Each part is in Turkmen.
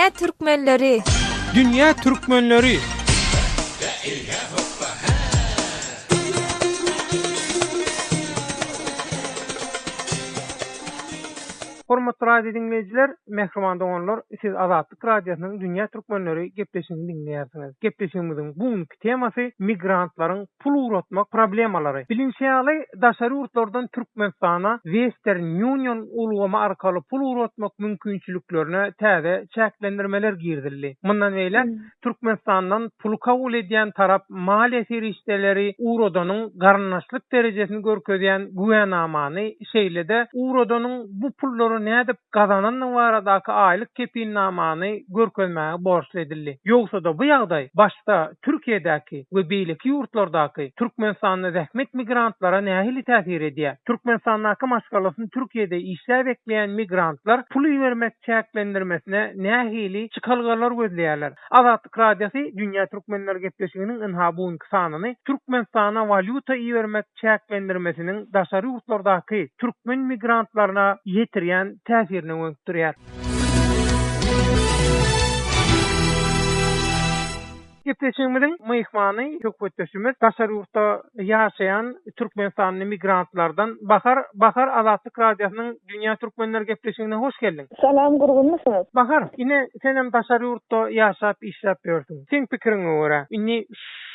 Dünya Türkmenleri. Dünya Türkmenleri. Hormatly radio dinleyijiler, mehriman doganlar, siz Azatlyk Radiosynyň Dünya Türkmenleri gepleşigini dinleýärsiniz. Gepleşigimiziň bugünkü temasy migrantlaryň pul uratmak problemalary. Bilinçli daşary urtlardan Türkmenistana Western Union ulgama arkaly pul uratmak mümkinçiliklerine täze çäklendirmeler girdildi. Mundan beýle Türkmenistandan pul kabul edýän tarap maliýe serişdeleri urodanyň garnaşlyk derejesini görkezýän güýänamany şeýlede urodanyň bu pullary nädip gazananyň baradaky aýlyk kepilnamany görkezmäge borçly edildi. Ýogsa-da bu ýagdaý başda Türkiýedäki we beýleki ýurtlardaky Türkmenistanyň zähmet migrantlara nähili täsir edýär? Türkmenistanyň maskalasyny Türkiýede işläp bekleýän migrantlar pul bermek çäklendirmesine nähili çykalgalar gözleýärler. Azatlyk Radiosu Dünya Türkmenleri gepleşiginiň ynha bugünkü sanyny Türkmenistana valyuta bermek çäklendirmesiniň daşary ýurtlardaky türkmen migrantlaryna ýetirýän täsirini öňüpdirýär. Gepleşigimiziň myhmany köpetdeşimiz daşary ýurtda ýaşaýan Türkmenistanyň migrantlardan Bahar Azatlyk Radiosynyň Dünya Türkmenleri gepleşigine hoş geldiň. Salam, gurgunmysyňyz? Bahar, ine senem daşary ýurtda ýaşap işläp ýörsiň. Seň pikiriňe görä, ine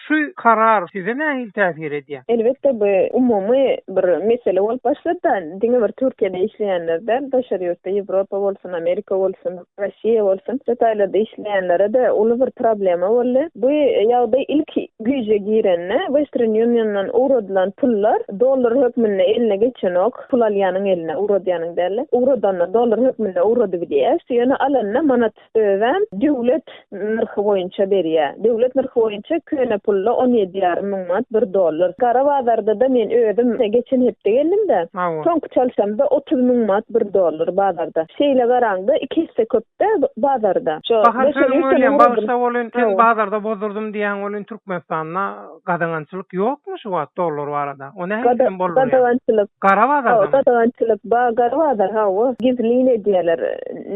şu karar size nähili täsir edýär? Elbetde bu umumy bir mesele bolup başlady. Diňe bir Türkiýede işleýänlerden daşary ýurtda Ýewropa bolsun, Amerika bolsun, Rossiýa bolsun, şeýlerde işleýänlere de uly bir problema boldy. Bu ýagdaý ilk güýje girenne Western Union'dan urodylan pullar dollar hökmünde eline geçenok, pul alýanyň eline urodýanyň derler. Urodanlar dollar hökmünde urody bilýär. Ýöne alanna manat öwän döwlet narhy boýunça berýär. Döwlet narhy boýunça köne pulla 17,5 manat $1. Kara bazarda da men ödüm geçen hepde geldim-de. Soňky çalsam da 30,000 manat $1 bazarda. Şeýle garaňda 2 hisse köpde bazarda. Bahar söýleýän bagşa bolan sen bazarda bozdurdum diýen bolan Türkmenistanyna gadançylyk ýokmu şu wagt dollar barada? O näme bolýar? Gadançylyk. Gara bazarda. Gadançylyk gara bazar hawa. Gizline diýerler.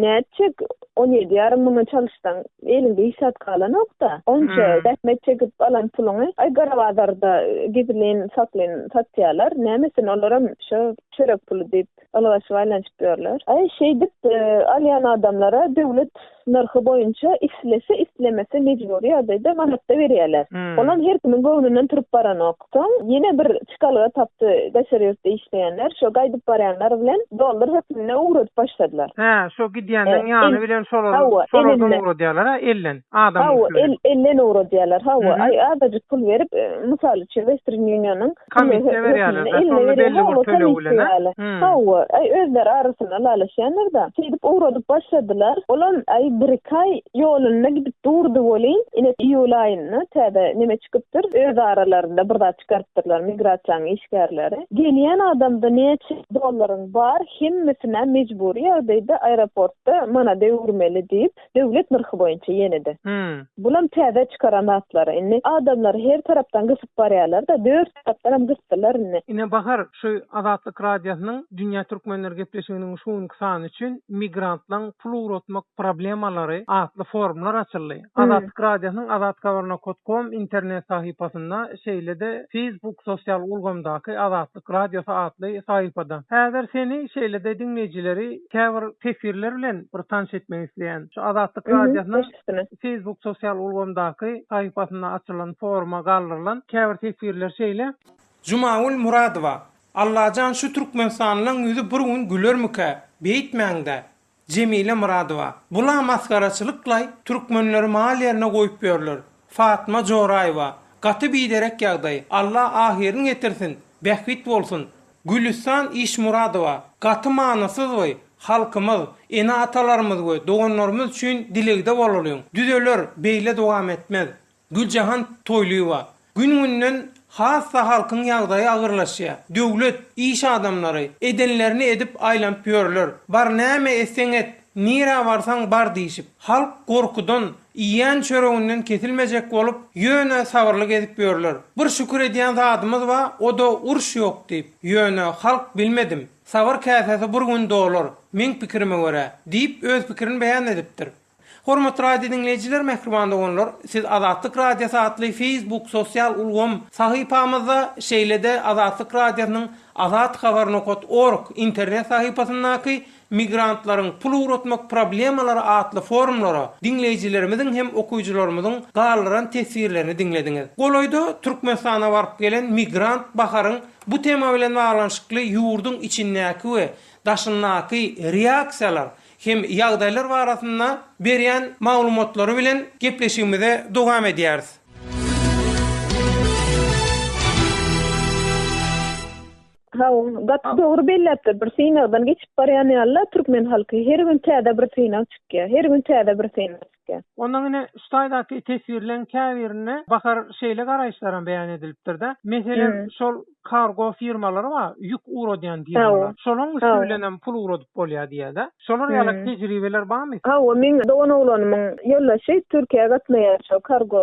Näçik 17,5 manat çalşdan elinde işat kalanokda. Onça zähmet çekip alan puluny ay gara bazarda gizlen satýarlar. Nämesin olaram şu çörek pulu diýip alaşyp berýärler. Ay şeýdip alýan adamlara döwlet narhy boýunça islese islemese mejburi ýagdaýda manatda berýärler. Olan her kimin göwnünden turup baranokda ýene bir çykalga tapdy daşary ýurtda işleýänler şo gaýdyp barýanlar bilen dollar hökmüne uğradyp başladylar. Ha, şo gidýänden ýany bilen soradan uğradýarlar, ellen adam. Hawa ellen uğradýarlar. Hawa ay azajyk pul berip mysal üçin Western Union'yň komissiýa berýärler. Şonu belli bir töle bilen. Hawa ay özleri arasyna alaşýanlar da şeýdip uğradyp başladylar. Olan ay bir ay ýoluna gidip durdy bolýan. Ine iýul aýyna täze neme çykypdyr? Öz aralarynda birda çykartdyrlar migrasiýanyň işgärleri. Gelýän adamda näçe dollaryň bar, hemmesine mejburi ýagdaýda aeroportda mana döwürmeli diýip döwlet narhy boýunça ýenedi. Bulam täze çykaran atlary. Ine adamlar her tarapdan gysyp barýarlar da dört tarapdan hem gysypdylar ine. Ine Bahar, şu Azatlyk Radiosynyň Dünya Türkmenleri gepleşiginiň şuňky sany üçin migrantlaryň pul uratmak problemalary atly forumlar açyldy. Azatlyk Radiosynyň azatkabarna.com internet sahypasynda şeýlede Facebook sosial ulgamdaky Azatlyk Radiosu atly sahypada. Häzir seni şeýlede dinleýijileri käbir tefsirler bilen bir tanış etmek isleýän. Şu Azatlyk Radiosynyň Facebook sosial ulgamdaky sahypasynda açylan foruma galdyrylan käbir tefsirler şeýle. Jumaul Muradowa, Allahjan şu Türkmenistanyň ýüzü bir gün gülermike beýtmäňde. Cemile Muradowa. Bula maskaraçylyklay türkmenleri mal ýerine goýup berler. Fatma Joraýewa. Gaty biderek ýagdaý. Allah ahirini getirsin. Behwit bolsun. Gülistan İş Muradowa. Gaty manasyz we halkymyz, ene atalarymyz we doganlarymyz üçin dilegde bolalýar. Düzeler beýle dowam etmez. Güljahan Toýluwa. Gün-günden hassa halkyň ýagdaýy agyrlaşýar. Döwlet, iş adamlary edenlerini edip aýlanp ýörler. Bar näme etseňet, nira barsaň bar diýip, halk gorkudan iýen çöreginden kesilmejek bolup, ýöne sabırlyk edip ýörler. Bir şükür edýän zadymyz bar, o da urş ýok diýip, ýöne halk bilmedim. Sabır käsesi bir gün dolar. Men pikirime görä, diýip öz pikirini beýan edipdir. Hormatly radio dinleyijiler, mehriban dogonlar, siz Azatlyk Radiosu atly Facebook sosial ulgam sahypamyzda şeýlede Azatlyk Radiosynyň azathabarnokot.org internet sahypasyndaky migrantlaryň pul uratmak problemalary atly forumlara dinleyijilerimiziň hem okuyucularymyzyň gallaran tesirlerini dinlediňiz. Goloýda Türkmenistana baryp gelen migrant Baharyň bu tema bilen baglanşykly ýurdun içindäki we daşyndaky reaksiýalar hem ýagdaýlar barasynda berýän maglumatlary bilen gepleşigimize dowam edýäris. Gat doğru belläpdir. Bir synagdan geçip barýan ýaly türkmen halky her gün täze bir synag çykýar. Her gün täze bir synag çykýar. Ondan ine Ustaýdaky tesirlen käbirine bakar şeýle garaýşlaryň beýan edilipdir-de. Meselen şol kargo firmalary var, ýük uradýan diýerler. Şolaryň üstünden pul uradyp bolýar diýär-de. Şolar ýaly tejribeler barmy? Men dogan oglanymyň ýollaşy Türkiýe gatnaýar şo kargo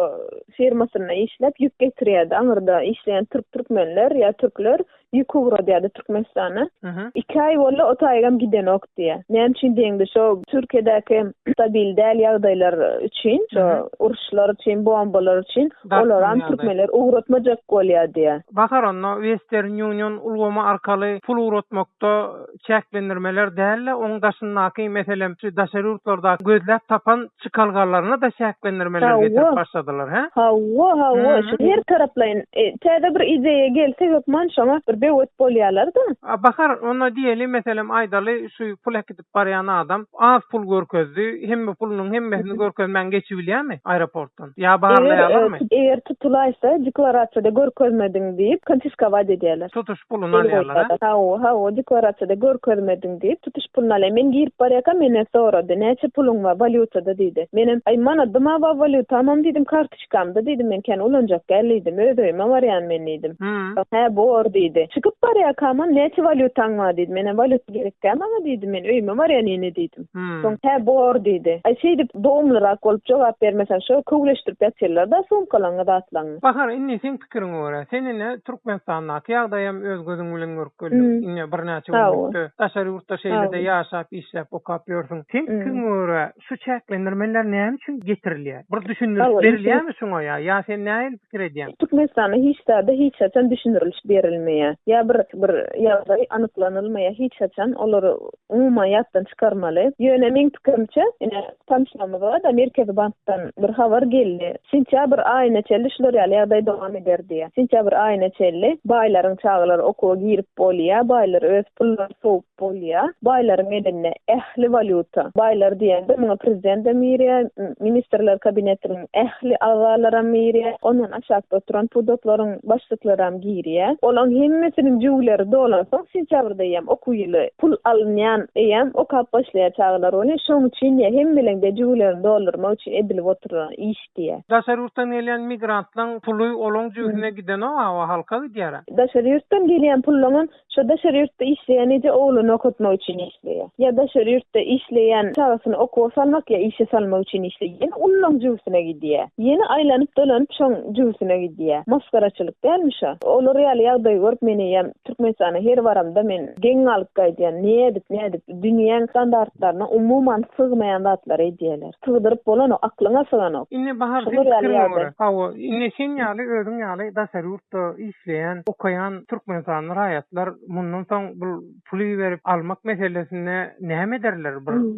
firmasyna işläp ýük getirýärdi. Aňyrda işleýän türkmenler ýa türkler ýük uradýardy Türkmenistana. 2 ay bolla o taýgam giden ok diýär. Näme üçin diýende şo Türkiýedäki stabil däl ýagdaýlar üçin, şo uruşlar üçin, bombalar üçin olar hem türkmenler uratmajak bolýar diýär. Bakar onda Western Union ulgama arkaly pul uratmakda çäklendirmeler dälle, oň daşyndaky meselem şu daşary ýurtlarda gözläp tapan çykalgarlaryna da çäklendirmeler getirip başladylar, he? Hawa, şu her taraplaýyn täze bir ideýa gelse ýokman şoňa bir bewet bolýarlar-da. Bakar ona diýeli meselem aýdaly şu pul ekitip barýan adam az pul görkezdi, hemme pulunyň hemmesini görkezmän geçip bilýärmi aeroportdan? Ýa barlaýarlarmy? Eger tutulaysa deklarasiýada görkezmediň diýip konfiskowat edýärler. Tutuş pulunu alýarlar. Ha, deklarasiýada görkezmediň diýip tutuş pulunu alýar. Men girip barýakam mene sorady, näçe puluň bar valyutada diýdi. Menem ay mana dyma bar valyuta, tamam diýdim, kartoçkamda diýdim, men ken ulanjak geldim, öýdüme barýan men diýdim. Ha, bor diýdi. Çıkıp barýakam, näçe valyutaň bar diýdim. Mene valyuta gerekkäm, ama diýdim, men öýme barýan ýene diýdim. Soň ha, bor diýdi. Ay şeýdip dogumlyrak bolup jogap bermesen şo köwleşdirip ýatyrlar da sumkalaňa da atlaňy. Bakar, indi sen pikiriň görä. Senine Türkmenistanaky ýagdaýam öz gözüň bilen görüp geldim. Indi bir näçe wagtda daşary ýurtda şeýlede ýaşap, işläp, okap ýörsüň. Sen pikiriň görä, şu çäklendirmeler näme üçin getirilýär? Bir düşündürüp berilýärmi şoňa ýa? Ýa sen näme pikir edýän? Türkmenistana hiç çaçan düşündürülüş berilmeýär. Ýa bir ýagdaý anyklanylmaýar, hiç çaçan olary umuman ýatdan çykarmaly. Ýöne men pikirimçe, ine tanışmamyz bar, Amerika bankdan bir habar geldi. Sentýabr aýyna çelli şular ýaly dowam eder diýär. Sentýabr aýyna çelli baýlaryň çağlary okuwa girip bolýar, baýlar öz pullary soğup bolýar. Baýlaryň eline ähli valyuta. Baýlar diýende muňa prezident emiri, ministrler kabinetiniň ähli agalaram emiri, onuň aşagda oturan pudoklaryň başlyklary hem girýär. Olaň hemmesiniň jüwleri dolan soň sentýabrda ýam okuýly pul alynýan ýam okap başlaýar çağlar ony. Şoň üçin hem bilen de jüwleri doldurmak üçin edilip oturan iş diýär. Daşary ýurtdan gelen migrantlaryň puly olaň jüwüne giden o halka diýär. Daşary ýurtdan gelen pullaryň şo daşary ýurtda işleýän ije ogluny okutmak üçin işleýär. Ýa daşary ýurtda işleýän çağasyny okuwa salmak ýa işe salmak üçin işleýär. Olaň jüwüne gidýär. Ýene aýlanyp dolanyp şoň jüwüne gidýär. Maskaraçylyk dälmi şo? Olar ýaly ýagdaý görüp meni ýam Türkmenistana her baramda men geň alyp gaýdýan, nädip dünýäň standartlaryna umuman sygmaýan zatlar edýärler. Sygdyryp bolan o aklyňa sygan ok. Indi bahar fikirler. Hawa, indi sen ýaly özüň ýaly daşary ýurtda işleýän, okaýan türkmenistanyň raýatlar mundan soň bu puly berip almak meselesine näme ederler?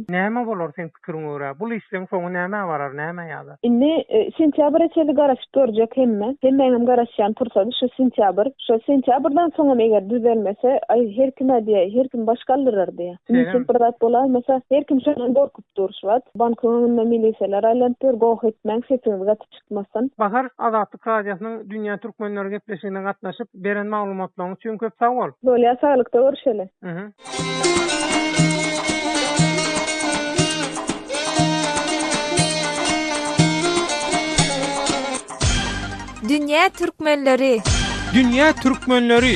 Näme bolar sen pikiriň görä? Bu işleň soňy näme barar, näme ýaly? Indi sentýabr çeli garaşyp görjek hemme. Hemmeňem garaşýan tursady şu sentýabrdan soň eger düzelmese, ay her kim diýär, her kim başgalyrar diýär. Sen bir zat bolar, mesela her kim şondan gorkup durşat, bankynyň milisiýalar aýlantyr, goh etmäň sesiňiz gatyp çykmasyn. Bahar Azatlyk Radiosynyň dünýä türkmenleri gepleşigine gatnaşyp beren maglumatlaryň üçin köp sag bol. Bolýa, saglykda görüşeli. Dünýä türkmenleri. Dünýä türkmenleri.